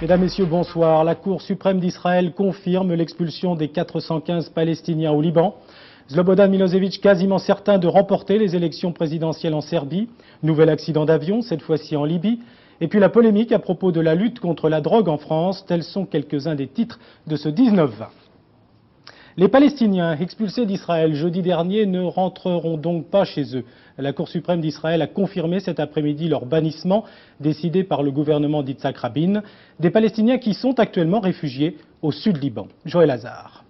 Mesdames, Messieurs, bonsoir. La Cour suprême d'Israël confirme l'expulsion des 415 Palestiniens au Liban. Slobodan Milosevic quasiment certain de remporter les élections présidentielles en Serbie. Nouvel accident d'avion, cette fois-ci en Libye. Et puis la polémique à propos de la lutte contre la drogue en France. Tels sont quelques-uns des titres de ce 19-20. Les Palestiniens expulsés d'Israël jeudi dernier ne rentreront donc pas chez eux. La Cour suprême d'Israël a confirmé cet après-midi leur bannissement décidé par le gouvernement d'Yitzhak Rabin. Des Palestiniens qui sont actuellement réfugiés au sud Liban. Joël Hazard.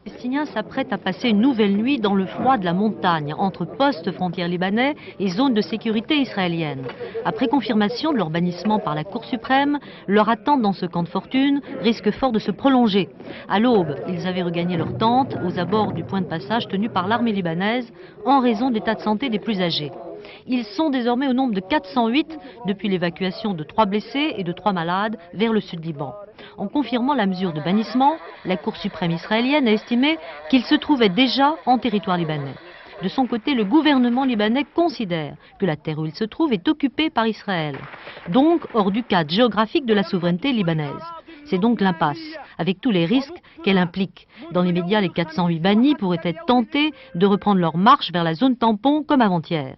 Les Palestiniens s'apprêtent à passer une nouvelle nuit dans le froid de la montagne, entre postes frontières libanais et zones de sécurité israéliennes. Après confirmation de leur bannissement par la Cour suprême, leur attente dans ce camp de fortune risque fort de se prolonger. À l'aube, ils avaient regagné leur tente aux abords du point de passage tenu par l'armée libanaise en raison de l'état de santé des plus âgés. Ils sont désormais au nombre de 408 depuis l'évacuation de 3 blessés et de 3 malades vers le sud Liban. En confirmant la mesure de bannissement, la Cour suprême israélienne a estimé qu'ils se trouvaient déjà en territoire libanais. De son côté, le gouvernement libanais considère que la terre où ils se trouvent est occupée par Israël, donc hors du cadre géographique de la souveraineté libanaise. C'est donc l'impasse, avec tous les risques qu'elle implique. Dans les médias, les 408 bannis pourraient être tentés de reprendre leur marche vers la zone tampon comme avant-hier.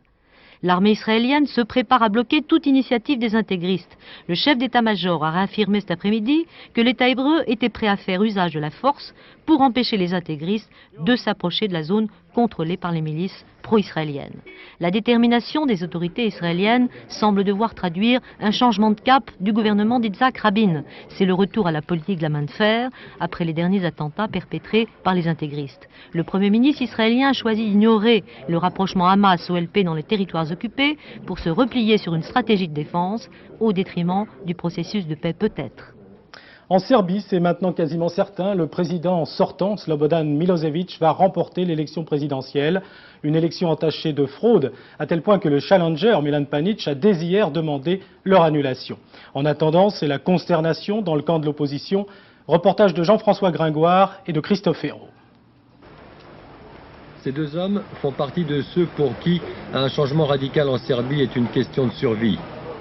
L'armée israélienne se prépare à bloquer toute initiative des intégristes. Le chef d'état-major a réaffirmé cet après-midi que l'État hébreu était prêt à faire usage de la force pour empêcher les intégristes de s'approcher de la zone contrôlée par les milices pro-israéliennes. La détermination des autorités israéliennes semble devoir traduire un changement de cap du gouvernement d'Yitzhak Rabin. C'est le retour à la politique de la main de fer après les derniers attentats perpétrés par les intégristes. Le Premier ministre israélien a choisi d'ignorer le rapprochement Hamas-OLP dans les territoires occupés pour se replier sur une stratégie de défense au détriment du processus de paix peut-être. En Serbie, c'est maintenant quasiment certain, le président sortant, Slobodan Milosevic, va remporter l'élection présidentielle. Une élection entachée de fraude, à tel point que le challenger, Milan Panic, a dès hier demandé leur annulation. En attendant, c'est la consternation dans le camp de l'opposition. Reportage de Jean-François Gringoire et de Christophe Hérault. Ces deux hommes font partie de ceux pour qui un changement radical en Serbie est une question de survie.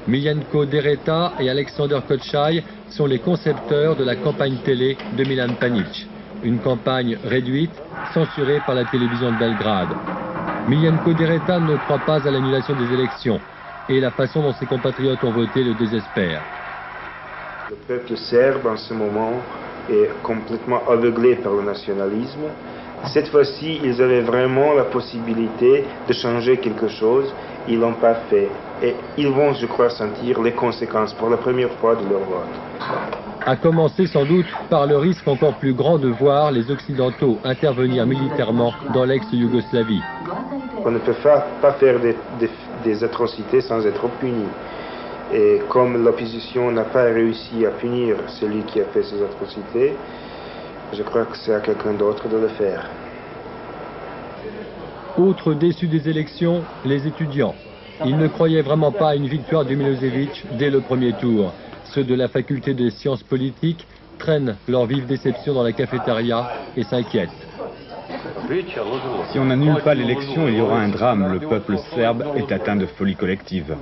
Miljenko Dereta et Alexander Kotchai sont les concepteurs de la campagne télé de Milan Panic. Une campagne réduite, censurée par la télévision de Belgrade. Miljenko Dereta ne croit pas à l'annulation des élections et la façon dont ses compatriotes ont voté le désespère. Le peuple serbe en ce moment est complètement aveuglé par le nationalisme. Cette fois-ci, ils avaient vraiment la possibilité de changer quelque chose. Ils ne l'ont pas fait. Et ils vont, je crois, sentir les conséquences pour la première fois de leur vote. À commencer sans doute par le risque encore plus grand de voir les Occidentaux intervenir militairement dans l'ex-Yougoslavie. On ne peut pas faire des atrocités sans être puni. Et comme l'opposition n'a pas réussi à punir celui qui a fait ces atrocités, je crois que c'est à quelqu'un d'autre de le faire. Autre déçu des élections, les étudiants. Ils ne croyaient vraiment pas à une victoire de Milosevic dès le premier tour. Ceux de la faculté des sciences politiques traînent leur vive déception dans la cafétéria et s'inquiètent. Si on n'annule pas l'élection, il y aura un drame. Le peuple serbe est atteint de folie collective.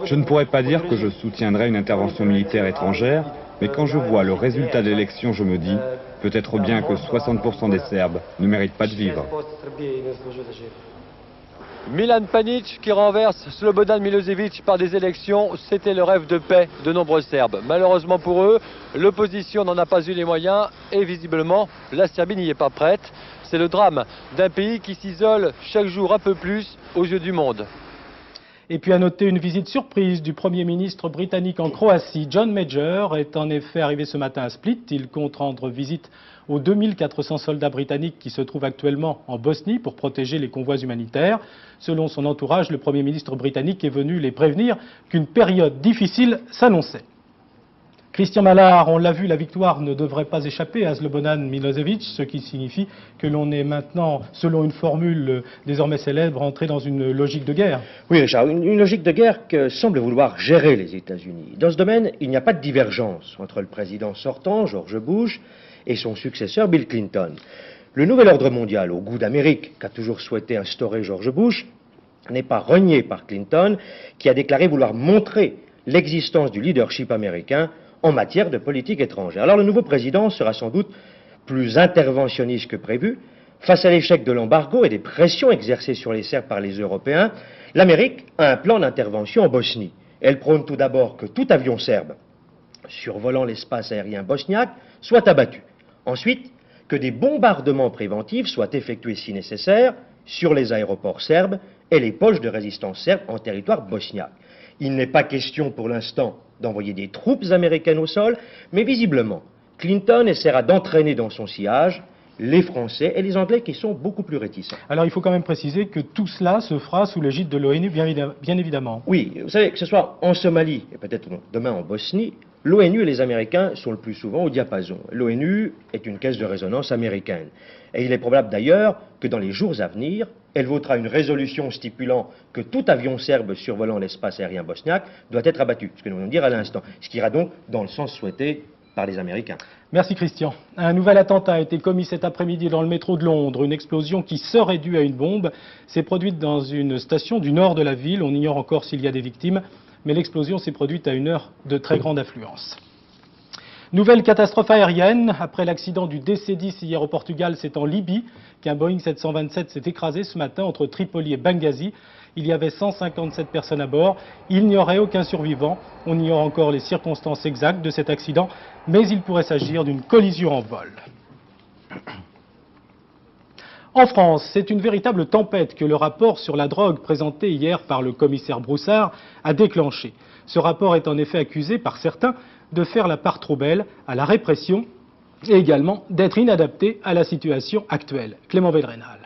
Je ne pourrais pas dire que je soutiendrai une intervention militaire étrangère, mais quand je vois le résultat de l'élection, je me dis peut-être bien que 60% des Serbes ne méritent pas de vivre. Milan Panic qui renverse Slobodan Milosevic par des élections, c'était le rêve de paix de nombreux Serbes. Malheureusement pour eux, l'opposition n'en a pas eu les moyens et visiblement, la Serbie n'y est pas prête. C'est le drame d'un pays qui s'isole chaque jour un peu plus aux yeux du monde. Et puis à noter une visite surprise du Premier ministre britannique en Croatie. John Major est en effet arrivé ce matin à Split. Il compte rendre visite aux 2400 soldats britanniques qui se trouvent actuellement en Bosnie pour protéger les convois humanitaires. Selon son entourage, le Premier ministre britannique est venu les prévenir qu'une période difficile s'annonçait. Christian Mallard, on l'a vu, la victoire ne devrait pas échapper à Slobodan Milosevic, ce qui signifie que l'on est maintenant, selon une formule désormais célèbre, entré dans une logique de guerre. Oui, Richard, une logique de guerre que semble vouloir gérer les États-Unis. Dans ce domaine, il n'y a pas de divergence entre le président sortant, George Bush, et son successeur, Bill Clinton. Le nouvel ordre mondial, au goût d'Amérique, qu'a toujours souhaité instaurer George Bush, n'est pas renié par Clinton, qui a déclaré vouloir montrer l'existence du leadership américain en matière de politique étrangère. Alors le nouveau président sera sans doute plus interventionniste que prévu. Face à l'échec de l'embargo et des pressions exercées sur les Serbes par les Européens, l'Amérique a un plan d'intervention en Bosnie. Elle prône tout d'abord que tout avion serbe survolant l'espace aérien bosniaque soit abattu. Ensuite, que des bombardements préventifs soient effectués si nécessaire sur les aéroports serbes et les poches de résistance serbes en territoire bosniaque. Il n'est pas question pour l'instant d'envoyer des troupes américaines au sol, mais visiblement, Clinton essaiera d'entraîner dans son sillage les Français et les Anglais qui sont beaucoup plus réticents. Alors il faut quand même préciser que tout cela se fera sous l'égide de l'ONU, bien évidemment. Oui, vous savez, que ce soit en Somalie et peut-être demain en Bosnie, l'ONU et les Américains sont le plus souvent au diapason. L'ONU est une caisse de résonance américaine. Et il est probable d'ailleurs que dans les jours à venir, elle votera une résolution stipulant que tout avion serbe survolant l'espace aérien bosniaque doit être abattu, ce que nous venons de dire à l'instant, ce qui ira donc dans le sens souhaité par les Américains. Merci Christian. Un nouvel attentat a été commis cet après-midi dans le métro de Londres. Une explosion qui serait due à une bombe s'est produite dans une station du nord de la ville. On ignore encore s'il y a des victimes, mais l'explosion s'est produite à une heure de très grande affluence. Nouvelle catastrophe aérienne. Après l'accident du DC-10 hier au Portugal, c'est en Libye qu'un Boeing 727 s'est écrasé ce matin entre Tripoli et Benghazi. Il y avait 157 personnes à bord. Il n'y aurait aucun survivant. On ignore encore les circonstances exactes de cet accident, mais il pourrait s'agir d'une collision en vol. En France, c'est une véritable tempête que le rapport sur la drogue présenté hier par le commissaire Broussard a déclenché. Ce rapport est en effet accusé par certains de faire la part trop belle à la répression et également d'être inadapté à la situation actuelle. Clément Védrénal.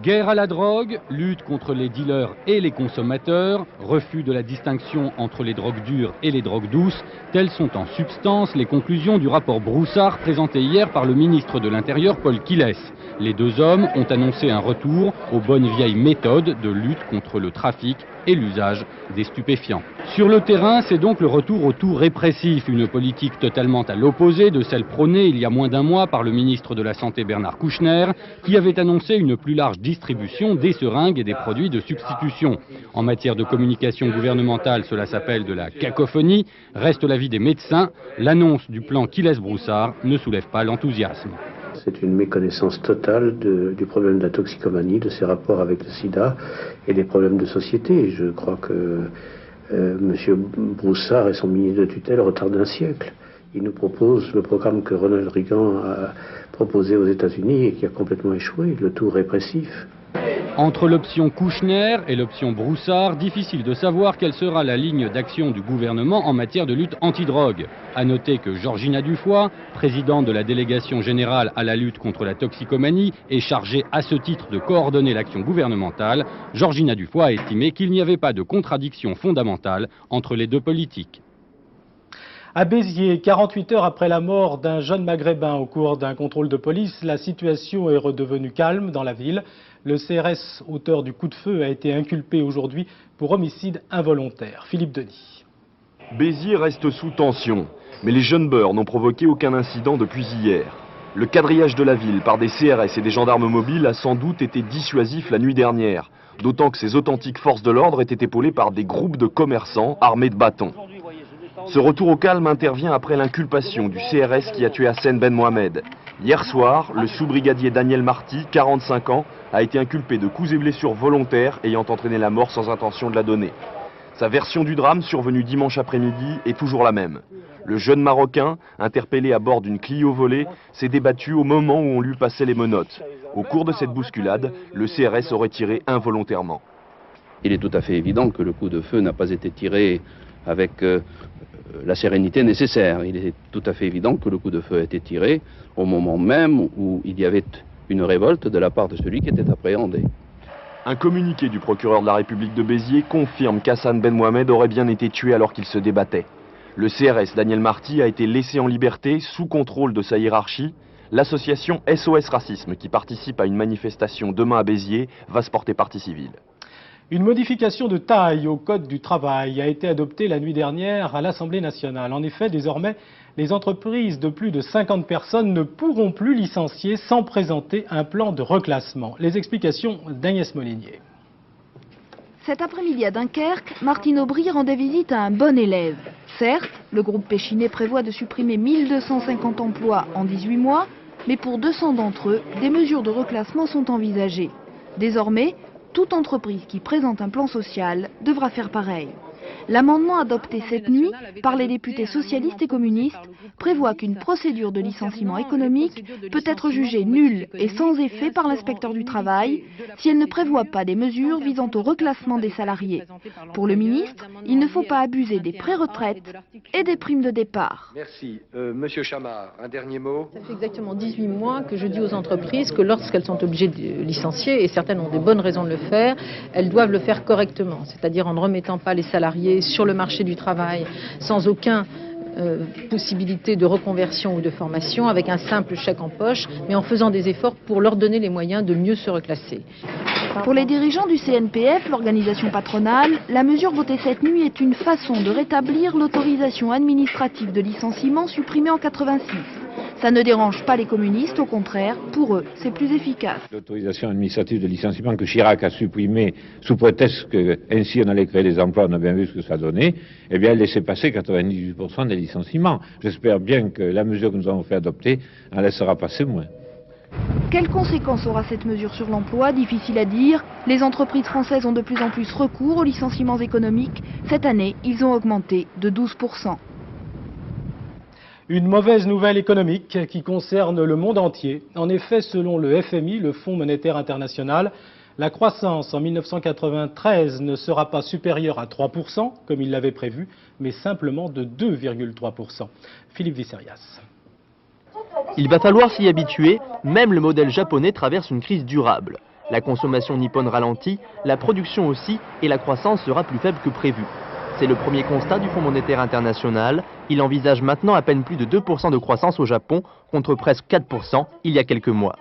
Guerre à la drogue, lutte contre les dealers et les consommateurs, refus de la distinction entre les drogues dures et les drogues douces, telles sont en substance les conclusions du rapport Broussard présenté hier par le ministre de l'Intérieur Paul Quilès. Les deux hommes ont annoncé un retour aux bonnes vieilles méthodes de lutte contre le trafic et l'usage des stupéfiants. Sur le terrain, c'est donc le retour au tout répressif, une politique totalement à l'opposé de celle prônée il y a moins d'un mois par le ministre de la Santé Bernard Kouchner, qui avait annoncé une plus large distribution des seringues et des produits de substitution. En matière de communication gouvernementale, cela s'appelle de la cacophonie, reste l'avis des médecins. L'annonce du plan Quilès-Broussard ne soulève pas l'enthousiasme. C'est une méconnaissance totale du problème de la toxicomanie, de ses rapports avec le sida et des problèmes de société. Je crois que M. Broussard et son ministre de tutelle retardent un siècle. Il nous propose le programme que Ronald Reagan a proposé aux États-Unis et qui a complètement échoué, le tout répressif. Entre l'option Kouchner et l'option Broussard, difficile de savoir quelle sera la ligne d'action du gouvernement en matière de lutte antidrogue. À noter que Georgina Dufoy, présidente de la délégation générale à la lutte contre la toxicomanie, est chargée à ce titre de coordonner l'action gouvernementale. Georgina Dufoy a estimé qu'il n'y avait pas de contradiction fondamentale entre les deux politiques. À Béziers, 48 heures après la mort d'un jeune maghrébin au cours d'un contrôle de police, la situation est redevenue calme dans la ville. Le CRS, auteur du coup de feu, a été inculpé aujourd'hui pour homicide involontaire. Philippe Denis. Béziers reste sous tension, mais les jeunes beurs n'ont provoqué aucun incident depuis hier. Le quadrillage de la ville par des CRS et des gendarmes mobiles a sans doute été dissuasif la nuit dernière, d'autant que ces authentiques forces de l'ordre étaient épaulées par des groupes de commerçants armés de bâtons. Ce retour au calme intervient après l'inculpation du CRS qui a tué Hassan Ben Mohamed. Hier soir, le sous-brigadier Daniel Marty, 45 ans, a été inculpé de coups et blessures volontaires ayant entraîné la mort sans intention de la donner. Sa version du drame, survenue dimanche après-midi, est toujours la même. Le jeune Marocain, interpellé à bord d'une Clio volée, s'est débattu au moment où on lui passait les menottes. Au cours de cette bousculade, le CRS aurait tiré involontairement. Il est tout à fait évident que le coup de feu n'a pas été tiré avec la sérénité nécessaire. Il est tout à fait évident que le coup de feu a été tiré au moment même où il y avait une révolte de la part de celui qui était appréhendé. Un communiqué du procureur de la République de Béziers confirme qu'Hassan Ben Mohamed aurait bien été tué alors qu'il se débattait. Le CRS Daniel Marty a été laissé en liberté sous contrôle de sa hiérarchie. L'association SOS Racisme, qui participe à une manifestation demain à Béziers, va se porter partie civile. Une modification de taille au Code du travail a été adoptée la nuit dernière à l'Assemblée nationale. En effet, désormais, les entreprises de plus de 50 personnes ne pourront plus licencier sans présenter un plan de reclassement. Les explications d'Agnès Molinier. Cet après-midi à Dunkerque, Martine Aubry rendait visite à un bon élève. Certes, le groupe Péchinet prévoit de supprimer 1250 emplois en 18 mois, mais pour 200 d'entre eux, des mesures de reclassement sont envisagées. Désormais, toute entreprise qui présente un plan social devra faire pareil. L'amendement adopté cette nuit par les députés socialistes et communistes prévoit qu'une procédure de licenciement économique peut être jugée nulle et sans effet par l'inspecteur du travail si elle ne prévoit pas des mesures visant au reclassement des salariés. Pour le ministre, il ne faut pas abuser des pré-retraites et des primes de départ. Merci. Monsieur Chamard, un dernier mot. Ça fait exactement 18 mois que je dis aux entreprises que lorsqu'elles sont obligées de licencier, et certaines ont des bonnes raisons de le faire, elles doivent le faire correctement, c'est-à-dire en ne remettant pas les salariés sur le marché du travail sans aucune possibilité de reconversion ou de formation, avec un simple chèque en poche, mais en faisant des efforts pour leur donner les moyens de mieux se reclasser. Pour les dirigeants du CNPF, l'organisation patronale, la mesure votée cette nuit est une façon de rétablir l'autorisation administrative de licenciement supprimée en 86. Ça ne dérange pas les communistes, au contraire, pour eux, c'est plus efficace. L'autorisation administrative de licenciement que Chirac a supprimée sous prétexte qu'ainsi on allait créer des emplois, on a bien vu ce que ça donnait, eh bien elle laissait passer 98% des licenciements. J'espère bien que la mesure que nous avons fait adopter en laissera passer moins. Quelles conséquences aura cette mesure sur l'emploi? Difficile à dire. Les entreprises françaises ont de plus en plus recours aux licenciements économiques. Cette année, ils ont augmenté de 12%. Une mauvaise nouvelle économique qui concerne le monde entier. En effet, selon le FMI, le Fonds monétaire international, la croissance en 1993 ne sera pas supérieure à 3%, comme il l'avait prévu, mais simplement de 2,3%. Philippe Visserias. Il va falloir s'y habituer, même le modèle japonais traverse une crise durable. La consommation nippone ralentit, la production aussi, et la croissance sera plus faible que prévu. C'est le premier constat du Fonds monétaire international. Il envisage maintenant à peine plus de 2% de croissance au Japon, contre presque 4% il y a quelques mois.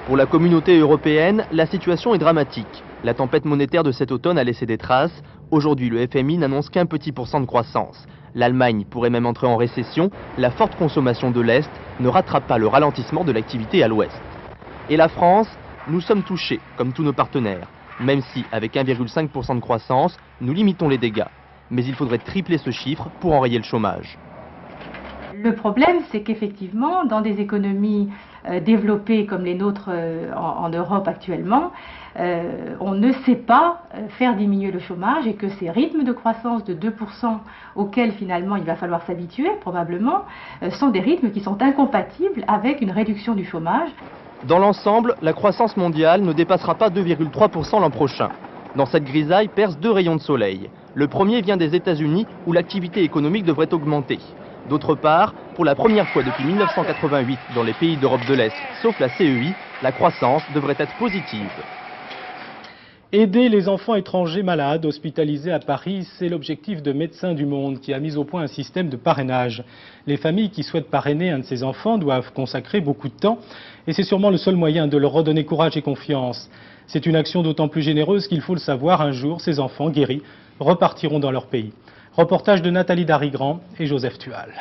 Pour la communauté européenne, la situation est dramatique. La tempête monétaire de cet automne a laissé des traces. Aujourd'hui, le FMI n'annonce qu'un petit % de croissance. L'Allemagne pourrait même entrer en récession. La forte consommation de l'Est ne rattrape pas le ralentissement de l'activité à l'Ouest. Et la France, nous sommes touchés, comme tous nos partenaires. Même si, avec 1,5% de croissance, nous limitons les dégâts. Mais il faudrait tripler ce chiffre pour enrayer le chômage. Le problème, c'est qu'effectivement, dans des économies développées comme les nôtres en Europe actuellement, on ne sait pas faire diminuer le chômage et que ces rythmes de croissance de 2% auxquels finalement il va falloir s'habituer probablement, sont des rythmes qui sont incompatibles avec une réduction du chômage. Dans l'ensemble, la croissance mondiale ne dépassera pas 2,3% l'an prochain. Dans cette grisaille percent deux rayons de soleil. Le premier vient des États-Unis où l'activité économique devrait augmenter. D'autre part, pour la première fois depuis 1988 dans les pays d'Europe de l'Est, sauf la CEI, la croissance devrait être positive. Aider les enfants étrangers malades hospitalisés à Paris, c'est l'objectif de Médecins du Monde qui a mis au point un système de parrainage. Les familles qui souhaitent parrainer un de ces enfants doivent consacrer beaucoup de temps et c'est sûrement le seul moyen de leur redonner courage et confiance. C'est une action d'autant plus généreuse qu'il faut le savoir, un jour, ces enfants guéris repartiront dans leur pays. Reportage de Nathalie Darigrand et Joseph Tual.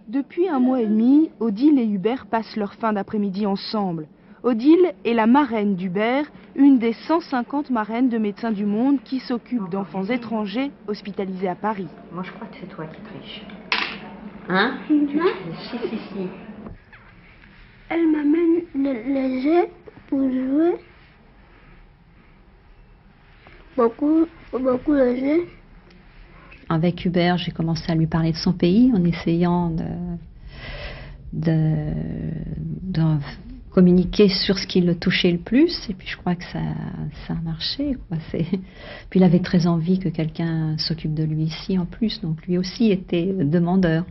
Depuis un mois et demi, Odile et Hubert passent leur fin d'après-midi ensemble. Odile est la marraine d'Hubert, une des 150 marraines de Médecins du Monde qui s'occupent d'enfants étrangers hospitalisés à Paris. Moi, je crois que c'est toi qui triches. Hein? Tu triches. Si. Elle m'amène les jeux pour jouer. Beaucoup de jeux. Avec Hubert, j'ai commencé à lui parler de son pays en essayant de communiquer sur ce qui le touchait le plus. Et puis je crois que ça a marché, quoi. Puis il avait très envie que quelqu'un s'occupe de lui ici en plus, donc lui aussi était demandeur.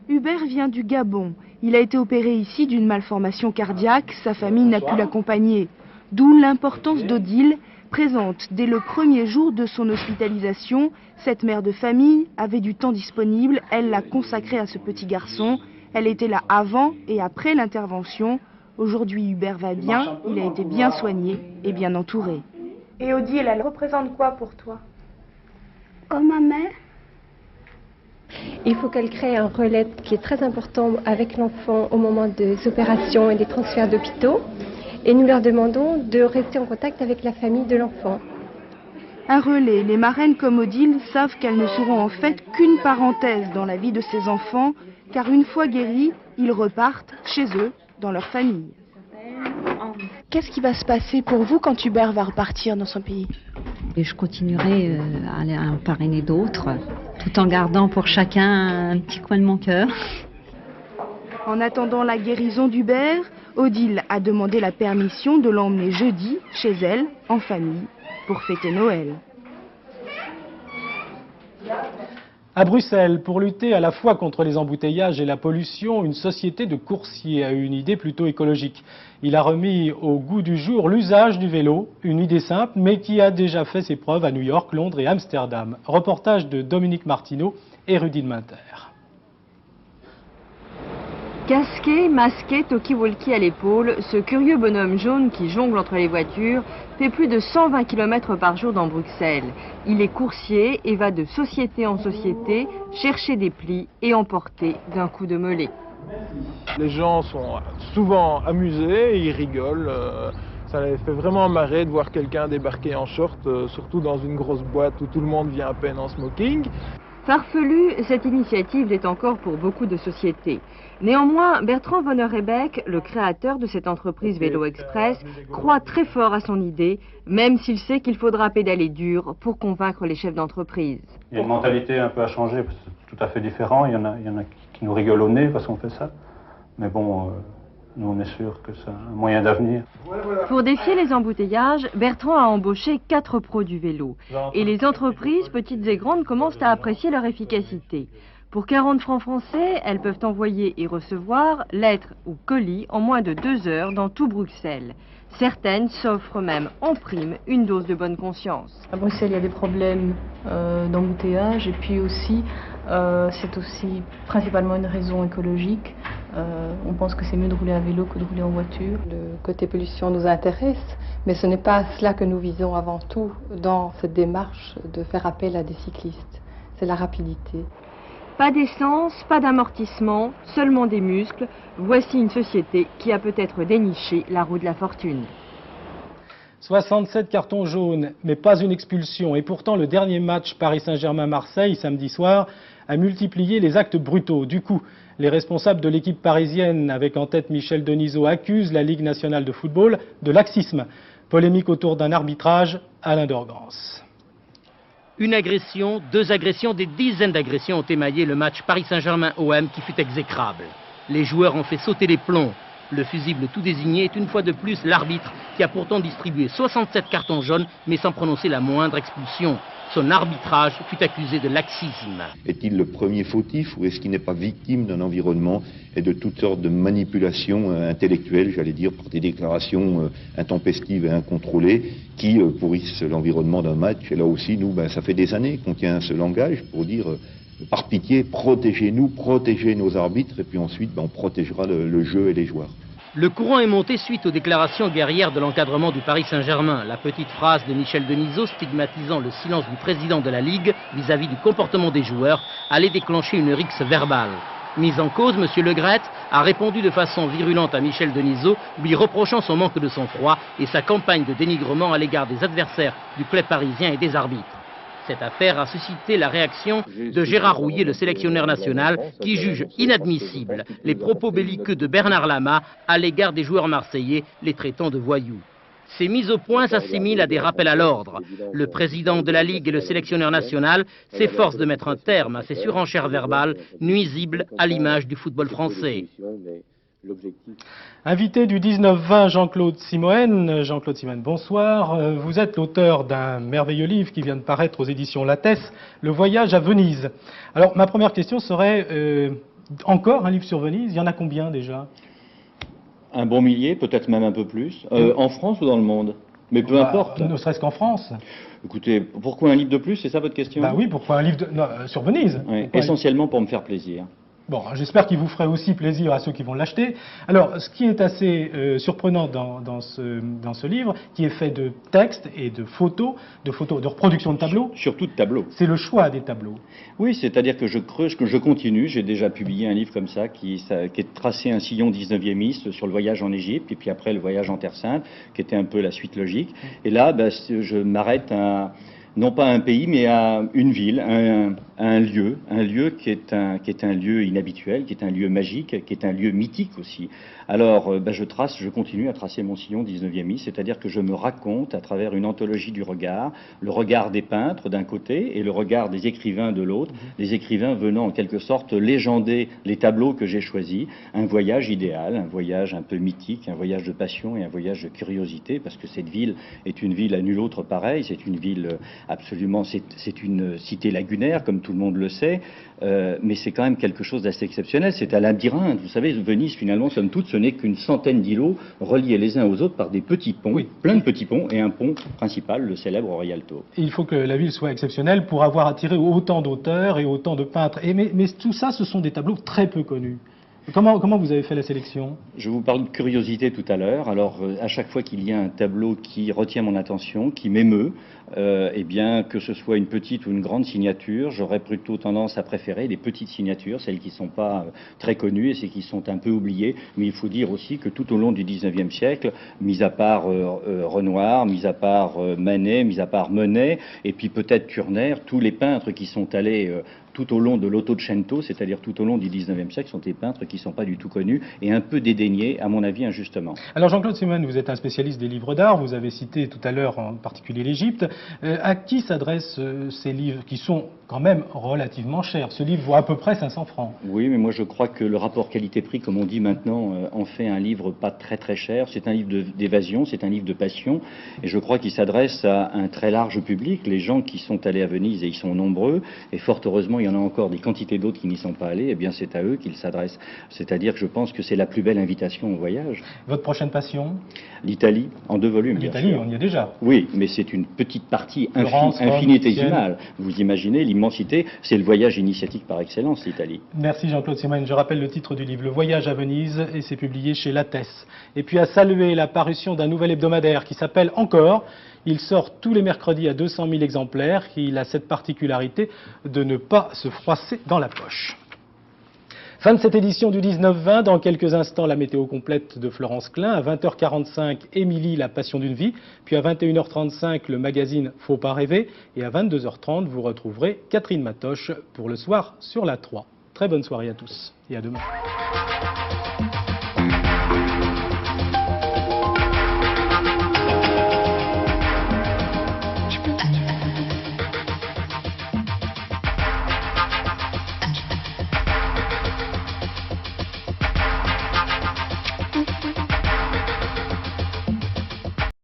Hubert vient du Gabon. Il a été opéré ici d'une malformation cardiaque. Sa famille n'a pu l'accompagner. D'où l'importance d'Odile, présente dès le premier jour de son hospitalisation. Cette mère de famille avait du temps disponible. Elle l'a consacré à ce petit garçon. Elle était là avant et après l'intervention. Aujourd'hui, Hubert va bien. Il a été bien soigné et bien entouré. Et Odile, elle représente quoi pour toi? Comme ma mère. Il faut qu'elle crée un relais qui est très important avec l'enfant au moment des opérations et des transferts d'hôpitaux. et nous leur demandons de rester en contact avec la famille de l'enfant. À Relais, les marraines comme Odile savent qu'elles ne seront en fait qu'une parenthèse dans la vie de ces enfants, car une fois guéris, ils repartent chez eux, dans leur famille. Qu'est-ce qui va se passer pour vous quand Hubert va repartir dans son pays? Et je continuerai à en parrainer d'autres, tout en gardant pour chacun un petit coin de mon cœur. En attendant la guérison d'Hubert, Odile a demandé la permission de l'emmener jeudi chez elle, en famille, pour fêter Noël. À Bruxelles, pour lutter à la fois contre les embouteillages et la pollution, une société de coursiers a eu une idée plutôt écologique. Il a remis au goût du jour l'usage du vélo, une idée simple mais qui a déjà fait ses preuves à New York, Londres et Amsterdam. Reportage de Dominique Martineau et Rudine Minter. Casqué, masqué, talkie-walkie à l'épaule, ce curieux bonhomme jaune qui jongle entre les voitures fait plus de 120 km par jour dans Bruxelles. Il est coursier et va de société en société chercher des plis et emporter d'un coup de mollet. Les gens sont souvent amusés, ils rigolent. Ça les fait vraiment marrer de voir quelqu'un débarquer en short, surtout dans une grosse boîte où tout le monde vient à peine en smoking. Farfelu, cette initiative l'est encore pour beaucoup de sociétés. Néanmoins, Bertrand Von Rebeek, le créateur de cette entreprise Vélo Express, croit très fort à son idée, même s'il sait qu'il faudra pédaler dur pour convaincre les chefs d'entreprise. Il y a une mentalité un peu à changer, parce que c'est tout à fait différent. Il y en a qui nous rigolent au nez parce qu'on fait ça. Mais bon, nous on est sûr que c'est un moyen d'avenir. Pour défier les embouteillages, Bertrand a embauché 4 pros du vélo. Et les entreprises, petites et grandes, commencent à apprécier leur efficacité. Pour 40 francs français, elles peuvent envoyer et recevoir lettres ou colis en moins de 2 heures dans tout Bruxelles. Certaines s'offrent même en prime une dose de bonne conscience. À Bruxelles, il y a des problèmes d'embouteillage et puis aussi, c'est aussi principalement une raison écologique. On pense que c'est mieux de rouler à vélo que de rouler en voiture. Le côté pollution nous intéresse, mais ce n'est pas cela que nous visons avant tout dans cette démarche de faire appel à des cyclistes. C'est la rapidité. Pas d'essence, pas d'amortissement, seulement des muscles. Voici une société qui a peut-être déniché la roue de la fortune. 67 cartons jaunes, mais pas une expulsion. Et pourtant, le dernier match Paris Saint-Germain-Marseille, samedi soir, a multiplié les actes brutaux. Du coup, les responsables de l'équipe parisienne, avec en tête Michel Denisot, accusent la Ligue nationale de football de laxisme. Polémique autour d'un arbitrage, Alain Dorgance. Une agression, 2 agressions, des dizaines d'agressions ont émaillé le match Paris Saint-Germain-OM qui fut exécrable. Les joueurs ont fait sauter les plombs. Le fusible tout désigné est une fois de plus l'arbitre qui a pourtant distribué 67 cartons jaunes mais sans prononcer la moindre expulsion. Son arbitrage fut accusé de laxisme. Est-il le premier fautif ou est-ce qu'il n'est pas victime d'un environnement et de toutes sortes de manipulations intellectuelles, j'allais dire, par des déclarations intempestives et incontrôlées qui pourrissent l'environnement d'un match? Et là aussi, nous, ça fait des années qu'on tient ce langage pour dire, par pitié, protégez-nous, protégez nos arbitres, et puis ensuite, on protégera le jeu et les joueurs. Le courant est monté suite aux déclarations guerrières de l'encadrement du Paris Saint-Germain. La petite phrase de Michel Denisot stigmatisant le silence du président de la Ligue vis-à-vis du comportement des joueurs allait déclencher une rixe verbale. Mis en cause, M. Le Graët a répondu de façon virulente à Michel Denisot, lui reprochant son manque de sang-froid et sa campagne de dénigrement à l'égard des adversaires du club parisien et des arbitres. Cette affaire a suscité la réaction de Gérard Rouillet, le sélectionneur national, qui juge inadmissibles les propos belliqueux de Bernard Lama à l'égard des joueurs marseillais, les traitant de voyous. Ces mises au point s'assimilent à des rappels à l'ordre. Le président de la Ligue et le sélectionneur national s'efforcent de mettre un terme à ces surenchères verbales nuisibles à l'image du football français. Invité du 19-20, Jean-Claude Simoen. Jean-Claude Simoen, bonsoir. Vous êtes l'auteur d'un merveilleux livre qui vient de paraître aux éditions Lattès, Le voyage à Venise. Alors, ma première question serait, encore un livre sur Venise, il y en a combien déjà? Un bon millier, peut-être même un peu plus. En France ou dans le monde? Mais peu importe. Ne serait-ce qu'en France. Écoutez, pourquoi un livre de plus? C'est ça votre question? Oui, pourquoi un livre sur Venise? Oui, essentiellement pour me faire plaisir. Bon, j'espère qu'il vous ferait aussi plaisir à ceux qui vont l'acheter. Alors, ce qui est assez surprenant dans ce livre, qui est fait de textes et de photos, de reproduction de tableaux. Surtout de tableaux. C'est le choix des tableaux. Oui, c'est-à-dire que je creuse, que je continue. J'ai déjà publié un livre comme ça qui est tracé un sillon 19e sur le voyage en Égypte, et puis après le voyage en Terre Sainte, qui était un peu la suite logique. Et là, je m'arrête à, non pas à un pays, mais à une ville, un lieu qui est un lieu inhabituel, qui est un lieu magique, qui est un lieu mythique aussi. Alors, je continue à tracer mon sillon 19e, c'est-à-dire que je me raconte à travers une anthologie du regard, le regard des peintres d'un côté et le regard des écrivains de l'autre, les écrivains venant en quelque sorte légender les tableaux que j'ai choisis, un voyage idéal, un voyage un peu mythique, un voyage de passion et un voyage de curiosité, parce que cette ville est une ville à nul autre pareil, c'est une ville absolument, c'est une cité lagunaire, comme tout le monde le sait, mais c'est quand même quelque chose d'assez exceptionnel. C'est un labyrinthe. Vous savez, Venise, finalement, somme toute, ce n'est qu'une centaine d'îlots reliés les uns aux autres par des petits ponts, plein de petits ponts, et un pont principal, le célèbre Rialto. Il faut que la ville soit exceptionnelle pour avoir attiré autant d'auteurs et autant de peintres. Mais tout ça, ce sont des tableaux très peu connus. Comment vous avez fait la sélection? Je vous parle de curiosité tout à l'heure. Alors, à chaque fois qu'il y a un tableau qui retient mon attention, qui m'émeut, eh bien, que ce soit une petite ou une grande signature, j'aurais plutôt tendance à préférer les petites signatures, celles qui ne sont pas très connues et celles qui sont un peu oubliées. Mais il faut dire aussi que tout au long du 19e siècle, mis à part Renoir, mis à part Manet, mis à part Monet, et puis peut-être Turner, tous les peintres qui sont allés tout au long de l'Ottocento, c'est-à-dire tout au long du 19e siècle, sont des peintres qui ne sont pas du tout connus et un peu dédaignés, à mon avis, injustement. Alors Jean-Claude Simon, vous êtes un spécialiste des livres d'art, vous avez cité tout à l'heure en particulier l'Égypte. À qui s'adressent ces livres qui sont quand même relativement chers? Ce livre vaut à peu près 500 francs. Oui, mais moi je crois que le rapport qualité-prix, comme on dit maintenant, en fait un livre pas très très cher. C'est un livre d'évasion, c'est un livre de passion, et je crois qu'il s'adresse à un très large public. Les gens qui sont allés à Venise, et ils sont nombreux, et fort heureusement il y en a encore des quantités d'autres qui n'y sont pas allés, eh bien c'est à eux qu'il s'adresse. C'est-à-dire que je pense que c'est la plus belle invitation au voyage. Votre prochaine passion? L'Italie, en 2 volumes. L'Italie, on y est déjà. Oui, mais c'est une petite partie infinitésimale. Vous imaginez l'immensité, c'est le voyage initiatique par excellence, l'Italie. Merci Jean-Claude Simon. Je rappelle le titre du livre, Le Voyage à Venise, et c'est publié chez Lattès. Et puis à saluer la parution d'un nouvel hebdomadaire qui s'appelle Encore. Il sort tous les mercredis à 200 000 exemplaires. Il a cette particularité de ne pas se froisser dans la poche. Fin de cette édition du 19-20. Dans quelques instants, la météo complète de Florence Klein. À 20h45, Émilie, la passion d'une vie. Puis à 21h35, le magazine Faut pas rêver. Et à 22h30, vous retrouverez Catherine Matoche pour le soir sur la 3. Très bonne soirée à tous et à demain.